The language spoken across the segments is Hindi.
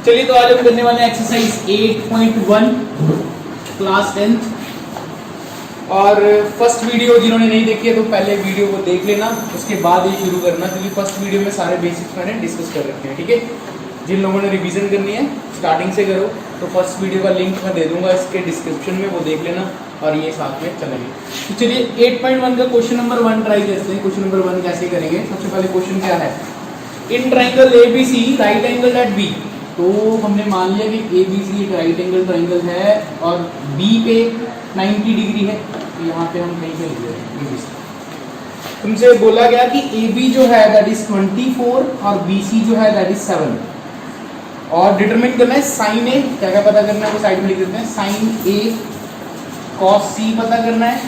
चलिए तो आज हम करने वाले हैं एक्सरसाइज 8.1 क्लास 10th। और फर्स्ट वीडियो जिन्होंने नहीं देखी है तो पहले वीडियो को देख लेना, उसके बाद ये शुरू करना, क्योंकि फर्स्ट वीडियो में सारे बेसिक्स मैंने डिस्कस कर रखे हैं। ठीक है, जिन लोगों ने रिवीजन करनी है स्टार्टिंग से करो, तो फर्स्ट वीडियो का लिंक मैं दे दूंगा इसके डिस्क्रिप्शन में, वो देख लेना और ये साथ में चलेंगे। तो चलिए 8.1 का क्वेश्चन नंबर 1 ट्राई करते हैं। क्वेश्चन नंबर 1 कैसे करेंगे? सबसे पहले क्वेश्चन क्या है, in triangle ABC right angle at B। तो हमने मान लिया कि ABC एक राइट एंगल ट्राइंगल है और B पे 90 डिग्री है, तो यहाँ पे हम कहीं पे लिख देते हैं। तुमसे बोला गया कि AB जो है दैट इज 24 और BC जो है दैट इज 7, और डिटरमिन करना है साइन A। क्या क्या पता करना है वो साइड में लिख देते हैं, साइन A cos C पता करना है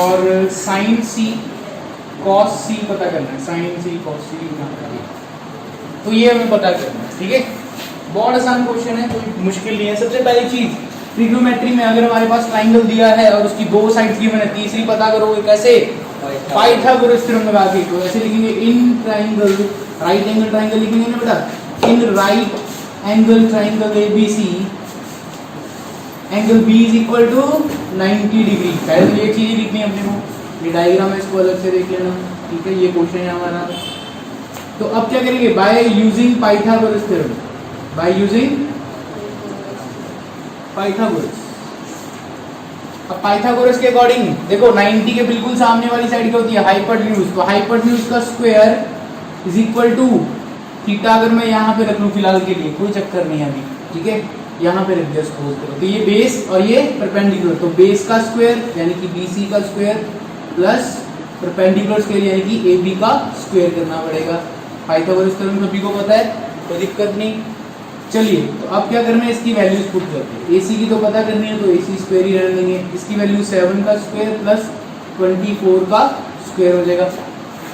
और साइन C cos C पता करना है, साइन C cos C। तो ये हमें पता करना है। ठीक है, बहुत आसान क्वेश्चन है, कोई मुश्किल नहीं है। सबसे पहली चीज ट्रिग्नोमेट्री में अगर हमारे पास ट्राइंगल दिया है और उसकी दो साइड्स गिवन है, तीसरी पता करोगे कैसे? पाइथागोरस थ्योरम लगा के। तो ऐसे लिखेंगे, in triangle right angle triangle लिखेंगे ना बेटा, in right angle triangle ABC angle B is equal to 90 degree. पहले तो ये चीज लिखनी है अपने को, ये डायग्राम है, इसको अलग से देख लेना। ठीक है, ये क्वेश्चन है हमारा। तो अब क्या करेंगे, bye using Pythagoras theorem, bye using Pythagoras. अब पाइथागोरस के अकॉर्डिंग देखो 90 के बिल्कुल सामने वाली साइड क्या होती है, हाइपोटेन्यूज। तो हाइपोटेन्यूज का square is equal to theta. अगर मैं यहाँ पे रख लूँ फिलहाल के लिए, कोई चक्कर नहीं है अभी, ठीक है, यहाँ पे रख दिया सपोज करो। तो ये बेस और ये परपेंडिकुलर, तो बेस का स्क्वायर यानी कि BC का स्क्वायर प्लस परपेंडिकुलर स्क्वायर यानी कि AB का स्क्वायर करना पड़ेगा। पाइथागोरस थ्योरम सभी को पता है, कोई दिक्कत नहीं। चलिए तो अब क्या करना है, इसकी वैल्यूज पुट करते हैं। AC की तो पता करनी है, तो AC स्क्वायर ही रहने देंगे। इसकी वैल्यू 7 का स्क्वायर प्लस 24 का स्क्वायर हो जाएगा।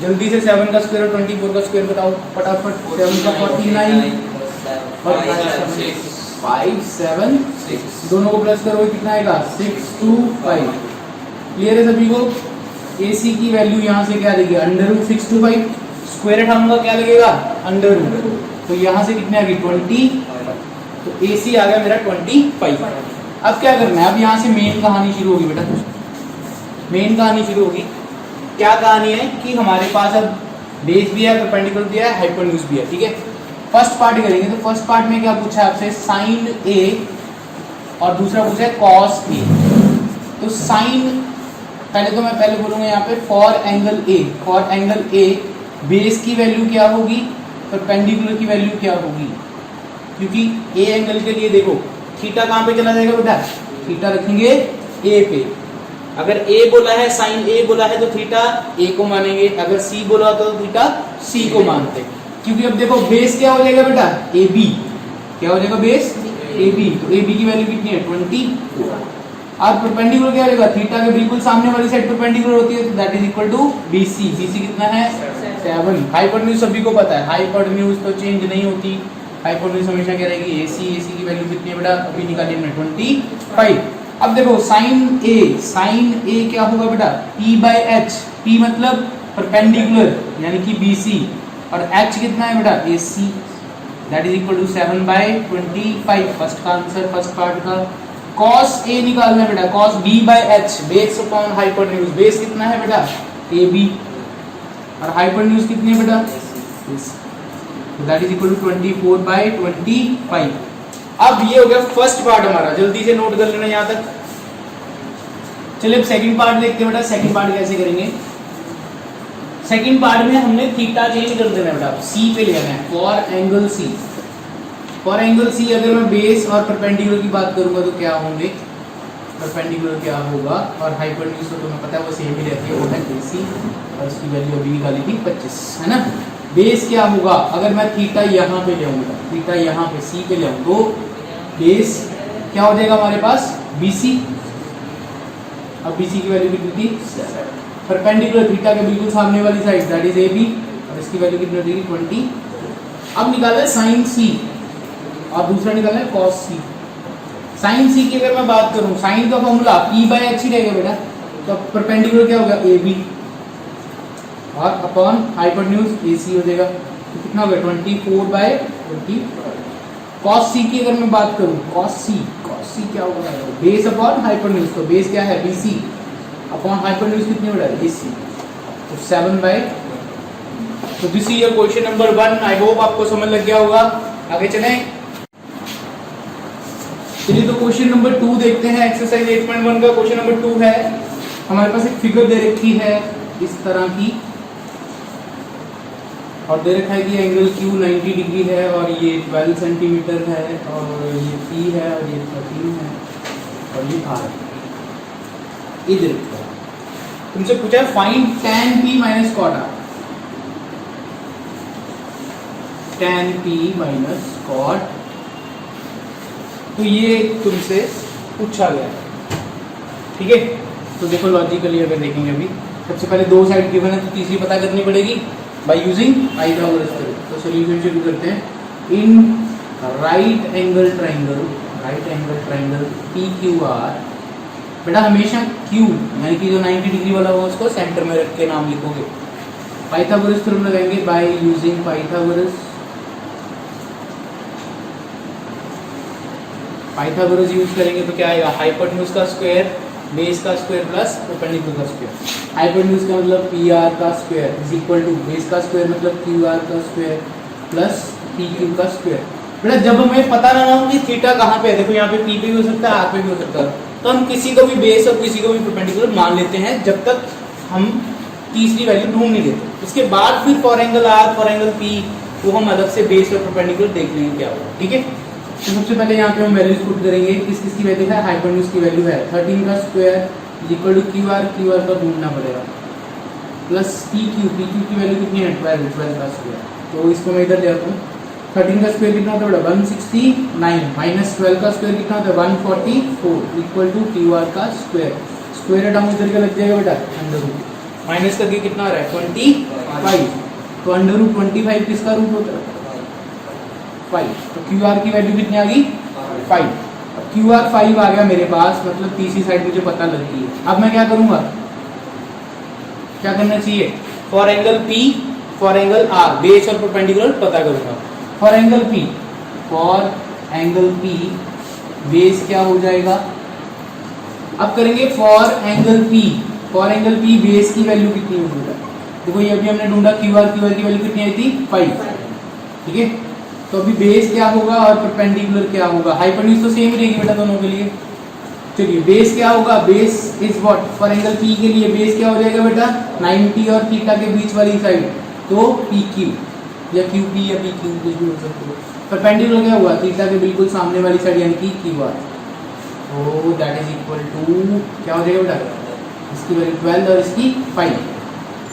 जल्दी से 7 का स्क्वायर और 24 का स्क्वायर बताओ फटाफट। 7 का 49 और 5 7 6, दोनों को प्लस करो कितना आएगा, 625। क्लियर है सभी को? AC की वैल्यू यहाँ से क्या देगी, √ 625। स्क्वायर हटाऊंगा क्या लगेगा, √। तो यहाँ से कितने आ गई 20, तो AC आ गया मेरा 25। अब क्या करना है, अब यहाँ से मेन कहानी शुरू होगी बेटा। मेन कहानी शुरू होगी। क्या कहानी है कि हमारे पास अब बेस भी है, परपेंडिकुलर भी है, हाइपोटेन्यूज भी है। ठीक है, फर्स्ट पार्ट करेंगे। तो फर्स्ट पार्ट में क्या पूछा है आपसे, साइन A और दूसरा पूछा है कॉस A। तो साइन, पहले तो मैं पहले बोलूंगा यहाँ पे for angle A। For angle A base की वैल्यू क्या होगी, परपेंडिकुलर की वैल्यू क्या होगी, क्योंकि A एंगल के लिए देखो थीटा कहाँ पे चला जाएगा बेटा, थीटा रखेंगे A पे। अगर A बोला है, साइन A बोला है तो थीटा A को मानेंगे, अगर C बोला तो थीटा C को मानते हैं। क्योंकि अब देखो बेस क्या हो जाएगा बेटा, AB। क्या हो जाएगा बेस, AB। तो AB की वैल्यू कितनी है 24। और परपेंडिकुलर क्या हो जाएगा, थीटा के बिल्कुल सामने वाली साइड परपेंडिकुलर होती है, तो that is equal to BC। BC कितना है 7। हाइपोटेन्यूज सभी को पता है, हाइपोटेन्यूज तो चेंज नहीं होती, हाइपोटेन्यूज हमेशा क्या रहेगी AC। AC की वैल्यू कितनी है बेटा, अभी निकाली हमने 25। अब देखो साइन A, साइन A क्या होगा बेटा, P/H। P मतलब परपेंडिकुलर यानी कि BC, और H कितना है बेटा AC, that is equal to 7/25। First का आंसर, फर्स्ट पार्ट का। cos A निकालना है बेटा, cos B/H, base upon hypotenuse. Base कितना है बेटा AB और हाइपोटेन्यूज कितनी है बेटा, दैट इज इक्वल टू 24/25। अब ये हो गया फर्स्ट पार्ट हमारा, जल्दी से नोट कर लेना यहाँ तक। चलिए अब सेकंड पार्ट देखते हैं बेटा। सेकंड पार्ट कैसे करेंगे, सेकंड पार्ट में हमने थीटा चेंज कर देना है बेटा, C पे लेना है, for angle C। For angle C अगर मैं बेस और परपेंडिकुलर की बात करूंगा तो क्या होंगे, परपेंडिकुलर क्या होगा, और हाइपोटेन्यूज तो तुम्हें पता है वो सेम ही रहती है, वो है AC, और इसकी वैल्यू अभी निकाली थी 25, है ना। बेस क्या होगा, अगर मैं थीटा यहाँ पे ले आऊंगा, थीटा यहाँ पे C पे ले आऊँ, तो बेस क्या हो जाएगा हमारे पास BC। अब BC की वैल्यू कितनी थी 7। परपेंडिकुलर थीटा के बिल्कुल सामने वाली साइड दैट इज AB, और इसकी वैल्यू कितनी हो जाएगी 20। अब निकाला है साइन C और दूसरा निकालना है cos C। साइन C की अगर मैं बात करूं, साइन का फॉर्मूला P/H ही रहेगा बेटा, तो परपेंडिकुलर क्या होगा AB और अपॉन हाइपोटेन्यूज AC हो जाएगा। तो कितना हो गया 24/20। cos c की अगर मैं बात करूं, cos c क्या होगा, बेस अपॉन हाइपोटेन्यूज। तो बेस क्या है BC अपॉन हाइपोटेन्यूज कितनी हो रहा है AC, तो 7/। तो this is your question number 1। I hope आपको समझ लग गया होगा। आगे चलें। चलिए तो क्वेश्चन नंबर 2 देखते हैं। एक्सरसाइज 8.1 का क्वेश्चन नंबर 2 है। हमारे पास एक फिगर दे रखी है इस तरह की, और दे रखा है कि एंगल Q 90 डिग्री है और ये 12 सेंटीमीटर है और ये P है और ये 13 है और ये R है। ये दे रखा है। तुमसे पूछा है find tan P minus cot R। tan P minus cot, तो ये तुमसे पूछा गया है, ठीक है। तो देखो लॉजिकली अगर देखेंगे अभी, सबसे पहले दो साइड गिवन है तो तीसरी पता करनी पड़ेगी बाय यूजिंग पाइथागोरस थ्योरम। तो सॉल्यूशन शुरू करते हैं। इन राइट एंगल ट्राइंगल PQR, बेटा हमेशा Q यानी कि जो 90 डिग्री वाला होगा उसको सेंटर में रख के नाम लिखोगे। पाइथागोरस थ्योरम लगाएंगे बाय यूजिंग पाइथागोरस यूज करेंगे तो क्या आएगा, हाइपोटेन्यूज का स्क्वायर बेस का स्क्वायर प्लस परपेंडिकुलर का स्क्वायर। हाइपोटेन्यूज का मतलब PR का square is equal to base का स्क्वायर मतलब QR का स्क्वायर प्लस PQ का स्क्वायर। बेटा जब हमें पता ना हो कि थीटा कहाँ पे है, देखो यहाँ पे P पे भी हो सकता है, R पे भी हो सकता है, तो हम किसी को भी बेस और किसी को भी परपेंडिकुलर मान लेते हैं जब तक हम तीसरी वैल्यू ढूंढ नहीं देते। उसके बाद फिर for angle R for angle P वो हम अलग से बेस और परपेंडिकुलर देख लेंगे क्या होगा, ठीक है। तो सबसे पहले यहाँ पे हम वैल्यूज पुट करेंगे। किसकी वैल्यू है, हाइपोटेन्यूज की वैल्यू है 13 का square is equal to QR का ढूंढना पड़ेगा प्लस PQ की वैल्यू कितनी है 12 का स्क्वायर। तो इसको मैं इधर ले आता हूँ। 13 का स्क्वायर कितना होता है बेटा 169 माइनस 12 का स्क्वायर कितना होता है 144 इक्वल टू QR का स्क्वायर। स्क्वायर हटाऊँ इधर का लग जाएगा बेटा अंडर रूट, माइनस करके कितना आ रहा है 25। तो अंडर रूट 25 किसका रूट होता है 5। तो QR की वैल्यू कितनी आ गई 5। अब QR 5 आ गया मेरे पास, मतलब तीसरी साइड मुझे पता लग गई है। अब मैं क्या करूंगा, क्या करना चाहिए, for angle P for angle R base और परपेंडिकुलर पता करूंगा। फॉर एंगल P बेस क्या हो जाएगा, अब करेंगे फॉर एंगल P बेस की वैल्यू कितनी होगी। देखो ये अभी हमने ढूंढा QR की वैल्यू कितनी आई थी 5, ठीक है। तो अभी बेस क्या होगा और परपेंडिकुलर क्या होगा, हाइपोटेन्यूज तो सेम रहेगी बेटा दोनों के लिए। चलिए बेस क्या होगा, base is what, for angle P के लिए बेस क्या हो जाएगा बेटा 90 और थीटा के बीच वाली साइड, तो PQ या QP या PQ कुछ भी हो सकता है। परपेंडिकुलर क्या हुआ, थीटा के बिल्कुल सामने वाली साइड यानी कि QR, तो दैट इज इक्वल टू क्या हो जाएगा बेटा, इसकी वैल्यू 12 और इसकी 5।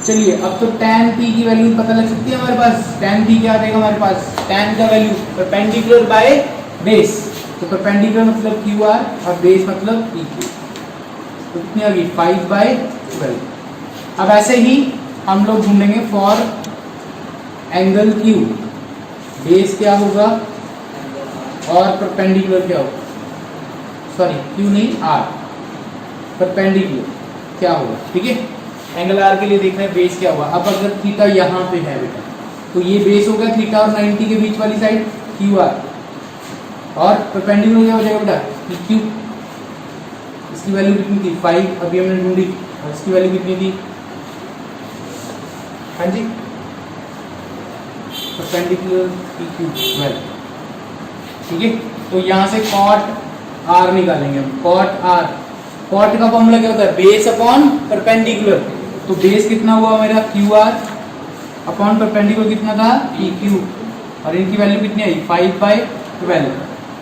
चलिए अब तो tan P की वैल्यू पता लग सकती है हमारे पास। tan P क्या आ जाएगा हमारे पास, tan का वैल्यू परपेंडिकुलर बाय बेस, तो परपेंडिकुलर मतलब QR और बेस मतलब PQ, तो कितनी आ गई 5/12। अब ऐसे ही हम लोग ढूंढेंगे फॉर एंगल Q बेस क्या होगा और परपेंडिकुलर क्या होगा, सॉरी Q नहीं R, परपेंडिकुलर क्या होगा, ठीक है। एंगल R के लिए देखना है बेस क्या होगा। अब अगर थीटा यहाँ पे है बेटा, तो ये बेस हो गया थीटा और 90 के बीच वाली साइड QR, और परपेंडिकुलर क्या हो जाएगा बेटा PQ। इसकी वैल्यू कितनी थी 5, अभी हमने ढूंढी, और इसकी वैल्यू कितनी थी, हाँ जी परपेंडिकुलर PQ 12, ठीक है। तो यहाँ से cot R निकालेंगे हम, cot का फॉर्मूला क्या होता है, बेस अपॉन परपेंडिकुलर। तो बेस कितना हुआ मेरा QR अपॉन परपेंडिकुलर कितना था PQ, और इनकी वैल्यू कितनी आई 5/12।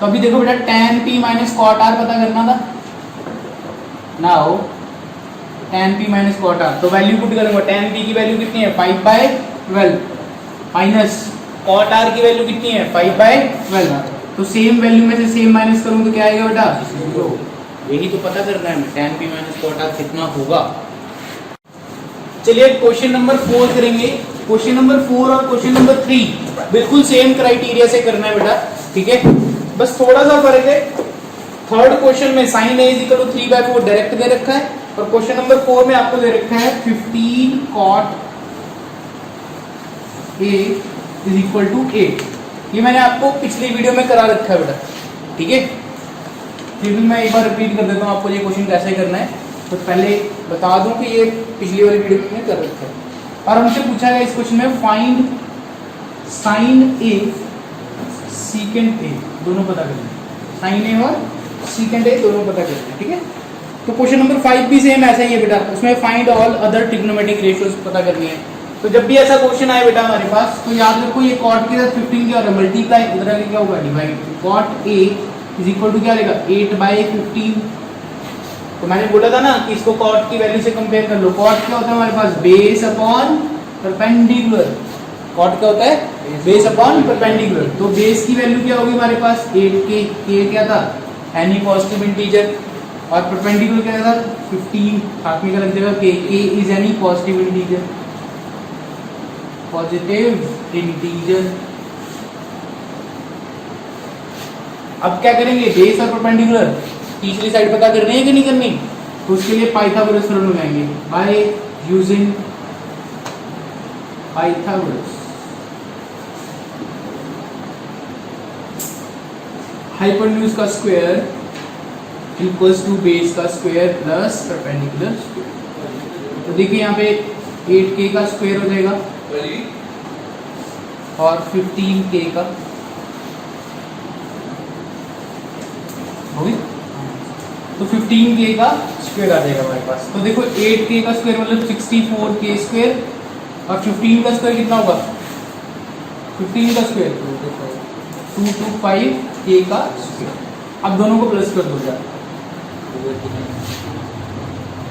तो अभी देखो बेटा tan P minus cot R पता करना था। Now tan P minus cot R, तो वैल्यू पुट करूंगा, tan P की वैल्यू कितनी है 5/12 माइनस cot R की वैल्यू कितनी है 5/12। तो सेम वैल्यू में से सेम माइनस करूँ तो क्या आएगा बेटा 0। यही तो पता करना है हमें, tan P minus cot R कितना होगा। चलिए क्वेश्चन नंबर 4 करेंगे। क्वेश्चन नंबर 4 और क्वेश्चन नंबर 3 बिल्कुल सेम क्राइटेरिया से करना है बेटा, ठीक है, बस थोड़ा सा फर्क है। थर्ड क्वेश्चन में sin A = 3/4 डायरेक्ट दे रखा है, और क्वेश्चन नंबर 4 में आपको दे रखा है 15 cot A = 8। ये मैंने आपको पिछली वीडियो में करा रखा है बेटा, ठीक है। फिर भी मैं एक बार रिपीट कर देता हूँ आपको ये क्वेश्चन कैसे करना है। तो पहले बता दूं कि ये पिछली वाली वीडियो में कर रखा है। और हमसे पूछा गया इस क्वेश्चन में find sign A secant A, दोनों पता करना है। साइन ए और सीकेंट ए दोनों पता करना है, ठीक है। तो क्वेश्चन नंबर 5 भी सेम ऐसा ही है बेटा, उसमें find all other trigonometric ratios पता करनी है। तो जब भी ऐसा क्वेश्चन आए बेटा हमारे पास, तो याद रखो ये कॉट के साथ 15 क्या होगा, मल्टीप्लाई, उधर आगे क्या होगा, divide. Cot A is equal to क्या रहेगा, 8/15। तो मैंने बोला था ना कि इसको कॉट की वैल्यू से कंपेयर कर लो। कॉट क्या होता है हमारे पास, बेस अपॉन परपेंडिकुलर। कॉट क्या होता है, बेस अपॉन परपेंडिकुलर। तो बेस की वैल्यू क्या होगी हमारे पास, 8k। k क्या था, एनी पॉजिटिव इंटीजर, और परपेंडिकुलर क्या था, 15। साथ में क्या लग जाएगा, k is any positive integer, positive integer. अब क्या करेंगे, बेस और परपेंडिकुलर तीसरी साइड पता करनी है कि नहीं करनी। तो उसके लिए पाइथागोरस थ्योरम लगाएंगे बाय यूजिंग पाइथागोरस। हाइपोटेन्यूज का स्क्वायर इक्वल्स टू बेस का स्क्वायर प्लस परपेंडिकुलर स्क्वायर। तो देखिए यहाँ पे 8k का स्क्वायर हो जाएगा और 15k का होगी, तो 15k का स्क्वायर आ जाएगा हमारे पास। तो देखो 8k का स्क्वायर मतलब 64k स्क्वायर, और 15 का स्क्वायर कितना होगा, 15 का स्क्वायर 225k का स्क्वायर। अब दोनों को प्लस कर दो यार।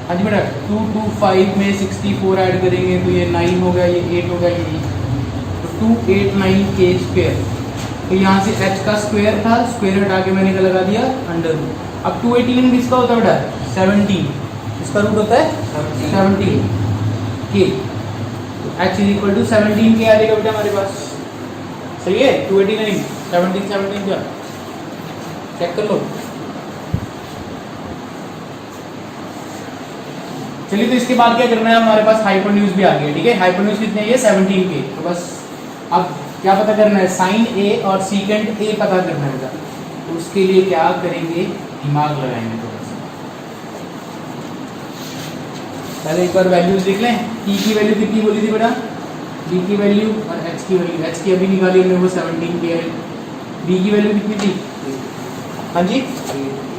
हाँ जी बेटा, 225 में 64 ऐड करेंगे तो ये 9 हो गया, ये 8 हो गया, ये 289k स्क्वायर। तो यहाँ से h का स्क्वायर था, स्क्वायर हटा के मैंने क्या लगा दिया, अंडर रूट। अब 289 किसका होता है बेटा, 17, इसका रूट होता है 17k। तो h is equal to 17k आ जाएगा बेटा हमारे पास। सही है, 289 17 क्या, चेक कर लो। चलिए, तो इसके बाद क्या करना है, हमारे पास हाइपोटेन्यूज भी आ गया, ठीक है। हाइपोटेन्यूज कितने है, 17k। तो बस अब क्या पता करना है, साइन ए और सीकेंट ए पता करना है बेटा। तो उसके लिए क्या करेंगे, दिमाग लगाएंगे थोड़ा सा। पहले एक बार वैल्यूज देख लें। t की वैल्यू कितनी बोली थी बेटा, d की वैल्यू और h की वैल्यू। h की अभी निकाली हमने, वो 17k है। d की वैल्यू कितनी थी, हाँ जी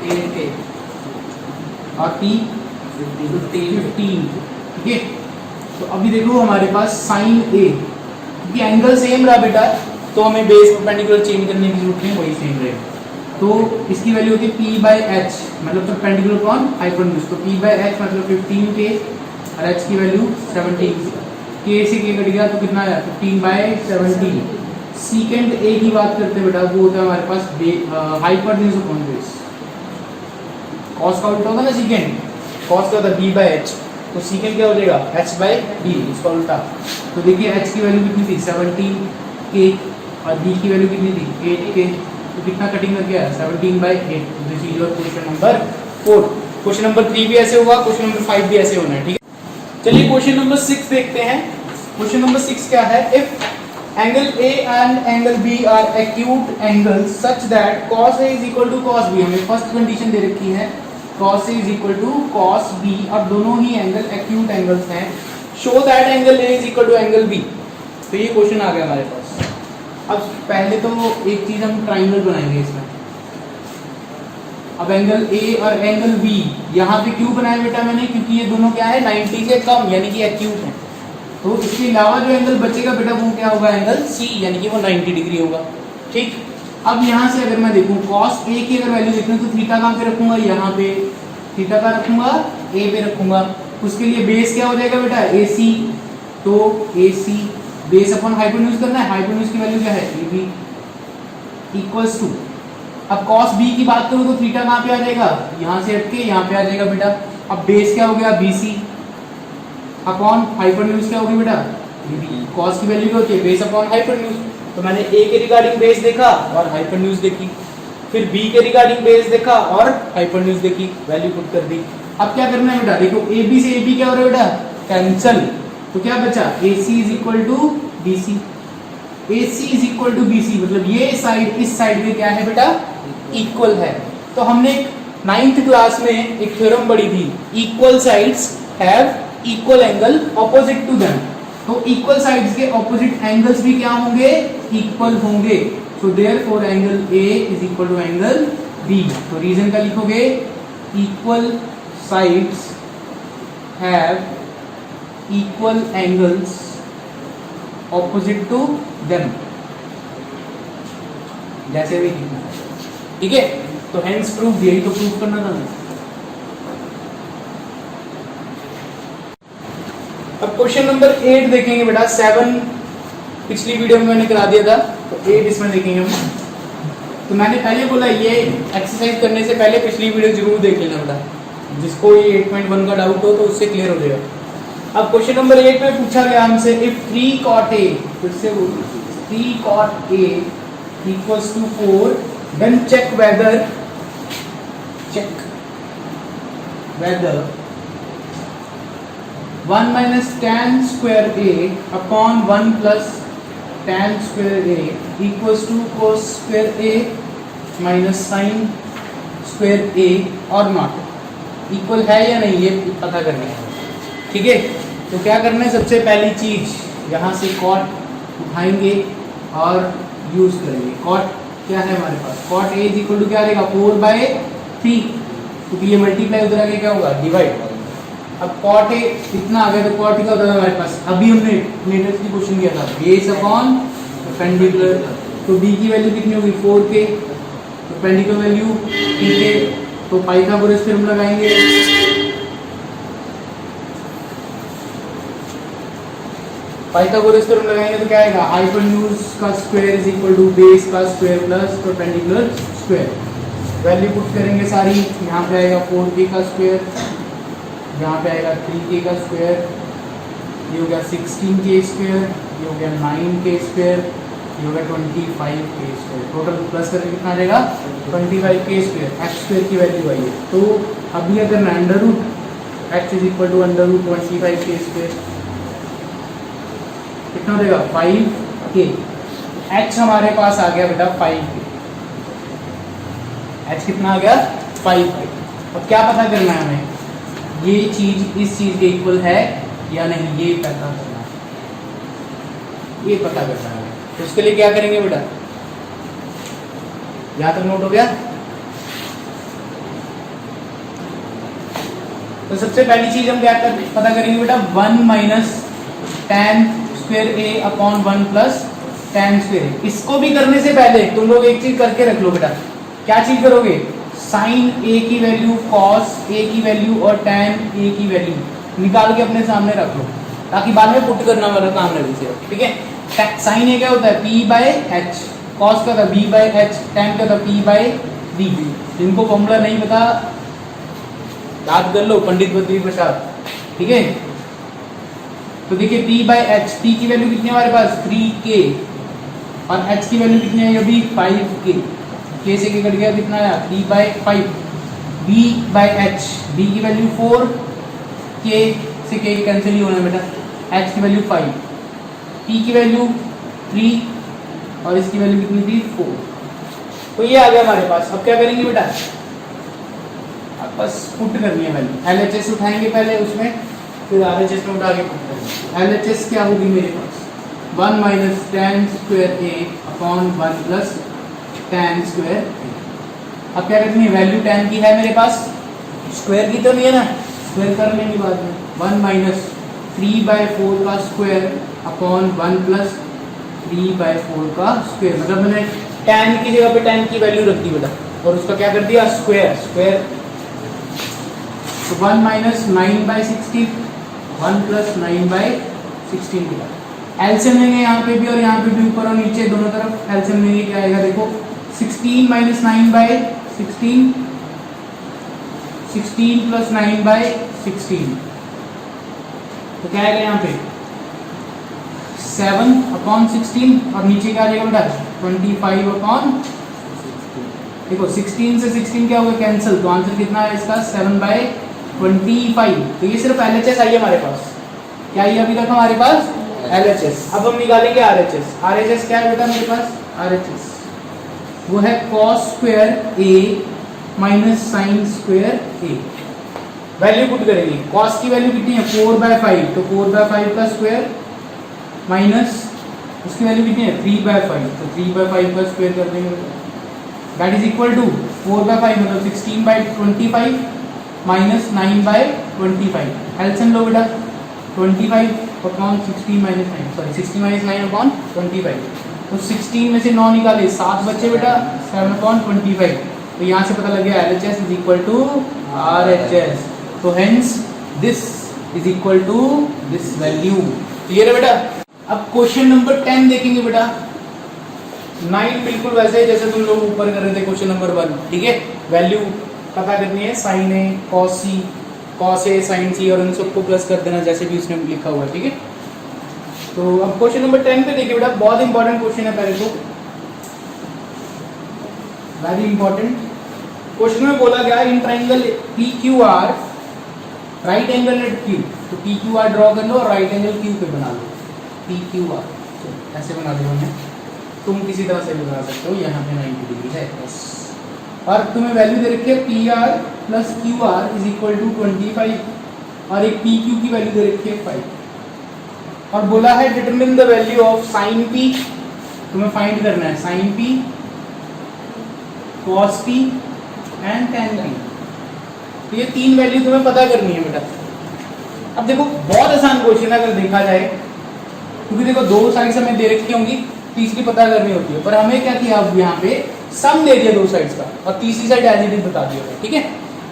8k, और t 15, ठीक है। तो अभी देखो हमारे पास साइन ए, क्योंकि एंगल सेम रहा बेटा, तो हमें बेस परपेंडिकुलर चेंज करने की जरूरत नहीं, वही सेम रहेगा। तो इसकी वैल्यू होती है p/h, मतलब परपेंडिकुलर अपॉन हाइपोटेन्यूज। तो p/h मतलब 15k और h की वैल्यू 17, k से k कट गया तो कितना आया, 15/17। सीकेंट ए की बात करते हैं बेटा, वो होता है हमारे पास हाइपोटेन्यूज अपॉन बेस। कॉस का उल्टा होगा ना सीकेंट, कॉस का होता है b/h, तो सीकेंट क्या हो जाएगा, h/b, इसका उल्टा। तो देखिए h की वैल्यू कितनी थी, 17k, और b की वैल्यू कितनी थी, 8k। तो कितना कटिंग कर गया, 17/8। This is your question number 4। Question number 3 भी ऐसे होगा, क्वेश्चन नंबर 5 भी ऐसे होना है, ठीक है। चलिए क्वेश्चन नंबर 6 देखते हैं। क्वेश्चन नंबर 6 क्या है, if angle A and angle B are acute angles such that cos A is equal to cos B। हमें फर्स्ट कंडीशन दे रखी है, cos A is equal to cos B, और दोनों ही एंगल एक्यूट एंगल्स हैं। Show that angle A is equal to angle B। तो ये क्वेश्चन आ गया हमारे पास। अब पहले तो एक चीज हम ट्राइंगल बनाएंगे इसमें। अब एंगल A और एंगल B यहाँ पे क्यों बनाया बेटा मैंने, क्योंकि ये दोनों क्या है, 90 से कम, यानी कि एक्यूट है। तो इसके अलावा जो एंगल बचेगा बेटा वो क्या होगा, एंगल C, यानी कि वो 90 डिग्री होगा, ठीक। अब यहाँ से अगर मैं देखूँ cos A की अगर वैल्यू देखूँ, तो थीटा कहाँ पे रखूंगा, यहाँ पे थीटा का रखूंगा, A पे रखूंगा। उसके लिए बेस क्या हो जाएगा बेटा, AC। तो AC बेस अपॉन हाइपोटेन्यूज करना है, हाइपोटेन्यूज की वैल्यू क्या है, AB इक्वल्स टू। अब cos B की बात करूँ तो थीटा कहाँ पे आ जाएगा, यहाँ से हटके यहाँ पे आ जाएगा बेटा। अब बेस क्या हो गया, BC अपॉन हाइपोटेन्यूज क्या होगी बेटा, cos की वैल्यू क्या होती है, बेस अपॉन हाइपोटेन्यूज। तो मैंने A के रिगार्डिंग बेस देखा और हाइपोटेन्यूज देखी, फिर B के रिगार्डिंग बेस देखा और हाइपोटेन्यूज देखी, वैल्यू पुट कर दी। अब क्या करना है बेटा, देखो AB से AB क्या हो रहा है बेटा, कैंसल। तो क्या बचा, AC is equal to BC। AC is equal to BC, मतलब ये साइड इस साइड के क्या है बेटा, इक्वल है। तो हमने 9th क्लास में एक थ्योरम पढ़ी थी, equal sides have equal angle opposite to them. तो इक्वल साइड्स के ऑपोजिट एंगल्स भी क्या होंगे, इक्वल होंगे। So therefore angle A is equal to angle B। तो रीजन का लिखोगे, equal sides have equal angles opposite to them, जैसे भी लिखना है, ठीक है। तो हेंस प्रूफ, यही तो प्रूफ करना था हमें। अब क्वेश्चन नंबर 8 देखेंगे बेटा। 7 पिछली वीडियो में मैंने करा दिया था, तो 8 इसमें देखेंगे हम। तो मैंने पहले बोला ये एक्सरसाइज करने से पहले पिछली वीडियो जरूर देख लेना बेटा, जिसको ये 8.1 का डाउट हो तो उससे क्लियर हो जाएगा। अब क्वेश्चन नंबर 8 में पूछा गया हमसे, इफ 3 cot A, फिर से 3 cot A equals to 4, then check whether 1 minus tan square A upon 1 plus tan square A equals to cos square A minus sin square A or not, equal है या नहीं ये पता करना है, ठीक है। तो क्या करना है, सबसे पहली चीज यहाँ से cot उठाएंगे और यूज करेंगे। cot क्या है हमारे पास, cot A is equal to क्या रहेगा, 4/3, क्योंकि ये मल्टीप्लाई उधर आगे क्या होगा, डिवाइड। अब cot A कितना आ गया, तो cot क्या होता है हमारे पास, अभी हमने लेटेस्टली क्वेश्चन किया था, बेस अपॉन परपेंडिकुलर। तो B की वैल्यू कितनी होगी, 4k, परपेंडिकुलर वैल्यू k, तो पाइथागोरस थ्योरम लगाएंगे। पाइथागोरस थ्योरम लगाएंगे तो क्या आएगा, हाइपोटेन्यूज का square is equal to base का square plus perpendicular square. Value put करेंगे सारी, यहाँ पे आएगा 4k का स्क्वायर, यहाँ पे आएगा 3k का स्क्वायर, ये हो गया 16k स्क्वायर, ये हो गया 9k स्क्वायर, ये हो गया 25k स्क्वायर। टोटल प्लस करके कितना आ जाएगा, 25k स्क्वायर। एक्स स्क्वायर की वैल्यू आई है, तो अभी अगर under root x is equal to under root 25k square, कितना हो जाएगा 5k। h हमारे पास आ गया बेटा 5k, h कितना आ गया 5k। अब क्या पता करना है हमें, ये चीज इस चीज के इक्वल है या नहीं, ये पता करना है, ये पता करना है। तो उसके लिए क्या करेंगे बेटा, यहां तक नोट हो गया। तो सबसे पहली चीज हम क्या पता करेंगे बेटा, 1 minus tan square A upon 1 plus tan square A। इसको भी करने से पहले तुम लोग एक चीज करके रख लो बेटा, क्या चीज करोगे, साइन A की वैल्यू, कॉस A की वैल्यू और tan A की वैल्यू निकाल के अपने सामने रख लो, ताकि बाद में पुट करना वाला काम रहे उसे, ठीक है। साइन A क्या होता है, P/H, कॉस क्या होता है B/H, tan क्या होता है P/D। जिनको फॉर्मूला नहीं पता याद कर लो, पंडित बद्री प्रसाद, ठीक है। तो देखिए P/H, P की वैल्यू कितनी है हमारे पास 3k, और H की वैल्यू कितनी है अभी 5k, k से k कट गया, कितना आया 3/5। B/H, B की वैल्यू 4, k से k कैंसिल ही होना है बेटा, H की वैल्यू 5, P की वैल्यू 3 और इसकी वैल्यू कितनी थी 4। तो ये आ गया हमारे पास। अब क्या करेंगे बेटा, अब बस पुट करनी है वैल्यू, LHS उठाएंगे पहले उसमें, फिर RHS में उठा के पुट करेंगे। LHS क्या होगी मेरे पास, 1 minus tan square A upon 1 plus tan square A। अब क्या करनी है, वैल्यू tan की है मेरे पास, स्क्वायर की तो नहीं है ना, स्क्वायर कर लेंगे बाद में। 1 माइनस 3/4 का स्क्वायर अपॉन 1 प्लस 3/4 का स्क्वायर, मतलब मैंने tan की जगह पे tan की वैल्यू रख दी बेटा, और उसका क्या कर दिया स्क्वायर, स्क्वायर। तो 1 माइनस 9/16, 1 प्लस 9/16 बेटा। एलसीएम लेंगे यहाँ पे भी और यहाँ पे भी, ऊपर और नीचे दोनों तरफ एलसीएम लेंगे, क्या आएगा देखो, 16 माइनस 9/16, 16 प्लस 9/16, तो क्या आएगा यहाँ पे 7 अपॉन 16, और नीचे क्या आ जाएगा बेटा 25 अपॉन, देखो 16 से 16 क्या होगा कैंसिल, तो आंसर कितना है इसका 7/25। तो ये सिर्फ LHS आई है हमारे पास, क्या ये अभी तक हमारे पास LHS। अब हम निकालेंगे RHS। RHS क्या है बेटा मेरे पास? RHS वो है cos square A minus sine square A। Value put करेंगे। cos की वैल्यू कितनी है? 4/5, तो 4/5 का स्क्वायर माइनस उसकी वैल्यू कितनी है? 3/5, तो 3/5 का स्क्वायर कर देंगे। दैट इज इक्वल टू 4/5 मतलब 16/25 माइनस 9/25। एलसीएम लो बेटा, 25 upon 16 minus 9, sorry 16 minus 9 upon 25। तो 16 में से 9 निकाले, 7 बच्चे बेटा, 7/25। तो यहाँ से पता लग गया LHS is equal to RHS। तो hence this is equal to this value. Clear है बेटा? अब क्वेश्चन नंबर 10 देखेंगे बेटा। 9 बिल्कुल वैसे ही जैसे तुम लोग ऊपर कर रहे थे क्वेश्चन नंबर 1, ठीक है। वैल्यू पता करनी है, sign A cos C, cos A sign सी, और उन सबको प्लस कर देना जैसे भी उसने लिखा हुआ है, ठीक है। तो अब क्वेश्चन नंबर 10 पे देखिए बेटा, बहुत इंपॉर्टेंट क्वेश्चन है। पहले तो वेरी इंपॉर्टेंट क्वेश्चन में बोला गया in triangle PQR right angle at Q। तो PQR ड्रॉ कर लो और राइट एंगल Q पे बना लो। PQR ऐसे बना दो हमने, तुम किसी तरह से भी बना सकते हो। यहाँ पे 90 डिग्री है बस, और तुम्हें वैल्यू दे रखी है PR plus QR is equal to 25, और एक PQ की वैल्यू दे रखी है 5, और बोला है determine the value of sine P। तुम्हें फाइंड करना है sine P, cos P and tan P। तो ये 3 वैल्यू तुम्हें पता करनी है बेटा। अब देखो बहुत आसान क्वेश्चन है अगर देखा जाए, क्योंकि देखो दो साइड्स हमें दे रखी होंगी, तीसरी पता करनी होती है, पर हमें क्या किया अब यहाँ पे सम दे दिया दो साइड्स का, और तीसरी साइड एज इट इज बता दिया, ठीक है।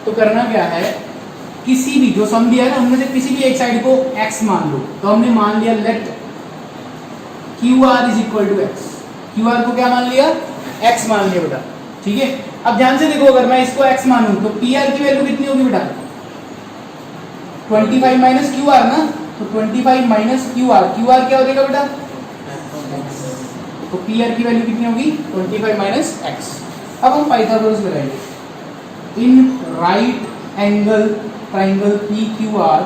तो करना क्या है, किसी भी जो सम दिया है ना उनमें से किसी भी एक साइड को x मान लो। तो हमने मान लिया let QR is equal to x। QR को क्या मान लिया? x मान लिया बेटा, ठीक है। अब ध्यान से देखो, अगर मैं इसको x मानूं तो PR की वैल्यू कितनी होगी बेटा? 25 माइनस QR ना, तो 25 माइनस QR, QR क्या हो जाएगा बेटा? तो PR की वैल्यू कितनी होगी? 25 माइनस x। अब हम पाइथागोरस लगाएंगे। In right angle triangle PQR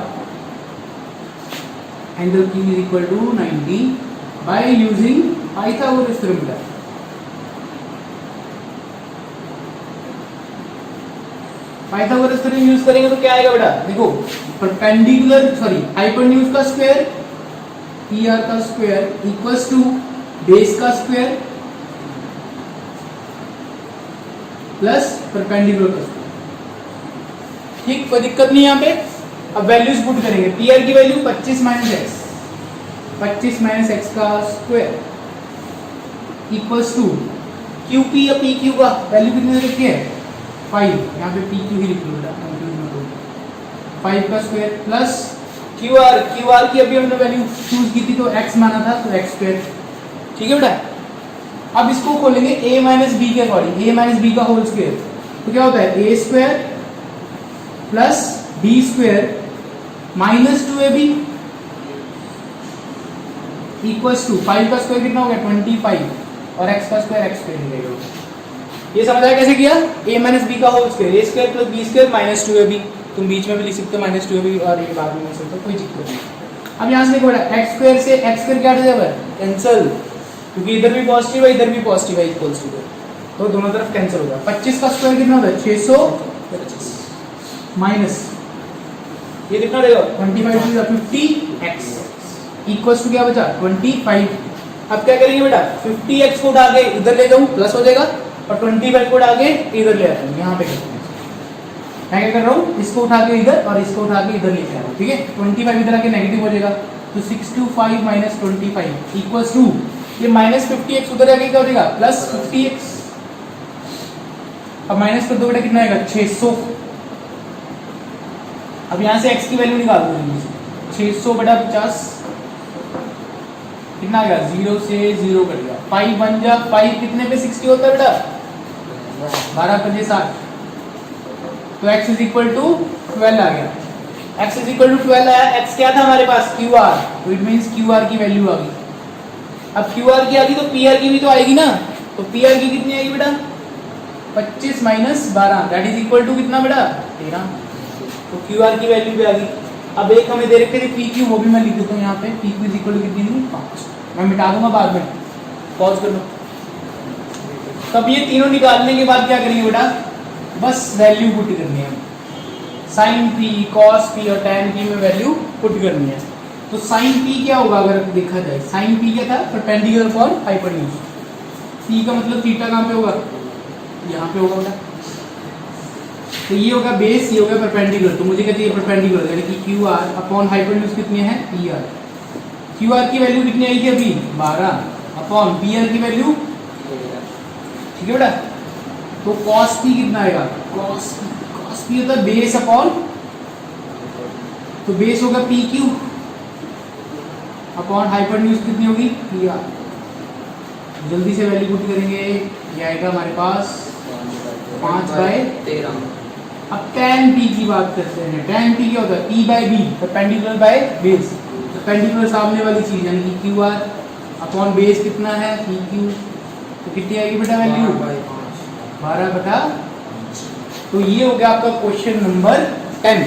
angle Q is equal to 90 by using Pythagoras theorem. Pythagoras theorem use करेंगे तो क्या आएगा बेटा? देखो परपेंडिकुलर सॉरी हाइपोटेन्यूज का स्क्वायर PR का स्क्वायर इक्वल्स टू बेस का स्क्वायर प्लस परपेंडिकुलर का स्क्वायर। ठीक, कोई दिक्कत नहीं यहाँ पे। अब वैल्यूज पुट करेंगे। PR की value 25 minus x, 25 minus x का स्क्वायर इक्वल्स टू QP या PQ का वैल्यू कितनी दे रखी है? 5, यहाँ पे PQ ही लिख लो बेटा, 5 का स्क्वायर प्लस QR की अभी हमने वैल्यू चूज की थी तो x माना था, तो x स्क्वायर, ठीक है बेटा। अब इसको खोलेंगे a माइनस बी के अकॉर्डिंग, a माइनस बी का होल स्क्वायर, तो क्या होता है a square plus b square minus 2ab equals to 5 का स्क्वायर कितना हो गया? 25, और x का स्क्वायर x स्क्वायर निकलेगा। ये समझ आया कैसे किया? a माइनस बी का whole square, a square plus b square minus 2ab। तुम बीच में भी लिख सकते हो माइनस 2ab, और ये बाद में लिख सकते हो, कोई दिक्कत नहीं। अब यहाँ से देखो बेटा, x स्क्वायर से x स्क्वायर क्या हो जाएगा? कैंसिल, क्योंकि इधर भी पॉजिटिव है इधर भी पॉजिटिव है, इक्वल्स टू, तो दोनों तरफ कैंसिल होगा। 25 का स्क्वायर कितना होता है? 625 माइनस ये कितना रहेगा? 25 50x इक्वल्स टू क्या बचा? 25। अब क्या करेंगे बेटा? 50x को उठा के इधर ले जाऊं, प्लस हो जाएगा, और 25 को उठा के इधर ले आता हूं। यहाँ पे करते हैं, मैं क्या कर रहा हूँ, इसको उठा के इधर और इसको उठा के इधर लेके आ रहा हूँ, ठीक है। 25 इधर आके नेगेटिव हो जाएगा, तो 625 माइनस 25 इक्वल्स टू ये माइनस 50x उधर आके क्या हो जाएगा? Plus 50x। अब माइनस कर दो बेटा, कितना आएगा? 600। अब यहाँ से x की वैल्यू निकाल दो, 600 बटा 50 कितना आ गया? 0 से 0 कट गया, 5 बन जा 5 कितने पे 60 होता है बेटा? 12 5 60, तो x इज इक्वल टू 12 आ गया। x इज इक्वल टू 12 आया, x क्या था हमारे पास? QR, तो इट मींस QR की वैल्यू आ गई। अब QR की आ गई तो PR की भी तो आएगी ना, तो PR की कितनी आएगी बेटा? 25 minus 12 that is equal to कितना बेटा? 13। तो QR की वैल्यू भी आ गई। अब एक हमें दे रखे थे पी क्यू, वो भी मैं लिख देता हूँ यहाँ पे, P Q is equal to कितनी थी 5। मैं मिटा दूंगा बाद में, पॉज कर लो। तब ये तीनों निकालने के बाद क्या करेंगे बेटा, बस वैल्यू पुट करनी है, साइन पी, कॉस पी और टैन पी में वैल्यू पुट करनी है। तो साइन पी क्या होगा अगर देखा जाए, साइन पी क्या था, परपेंडिकुलर फॉर हाइपोटेन्यूज। पी का मतलब थीटा कहाँ पे होगा, यहाँ पे होगा बेटा। तो ये होगा बेस, ये होगा परपेंडिकुलर, तो मुझे कहती है परपेंडिकुलर यानी कि क्यू आर अपॉन हाइपोटेन्यूज कितने हैं पी आर। क्यू आर की वैल्यू कितनी आई थी अभी 12 अपॉन पी आर की वैल्यू, ठीक है बेटा। तो कॉस पी कितना आएगा, कॉस पी होता है बेस अपॉन, तो बेस होगा पी क्यू अपॉन हाइपोटेन्यूज कितनी होगी पी आर। जल्दी से वैल्यू पुट करेंगे, ये आएगा हमारे पास 5/13। अब tan p की बात करते हैं, tan p क्या होता है p by b, perpendicular by base, perpendicular सामने वाली चीज यानी कि क्यू आर अपॉन बेस कितना है पी क्यू, तो कितनी आएगी बेटा वैल्यू 12/5। तो ये हो गया आपका क्वेश्चन नंबर 10।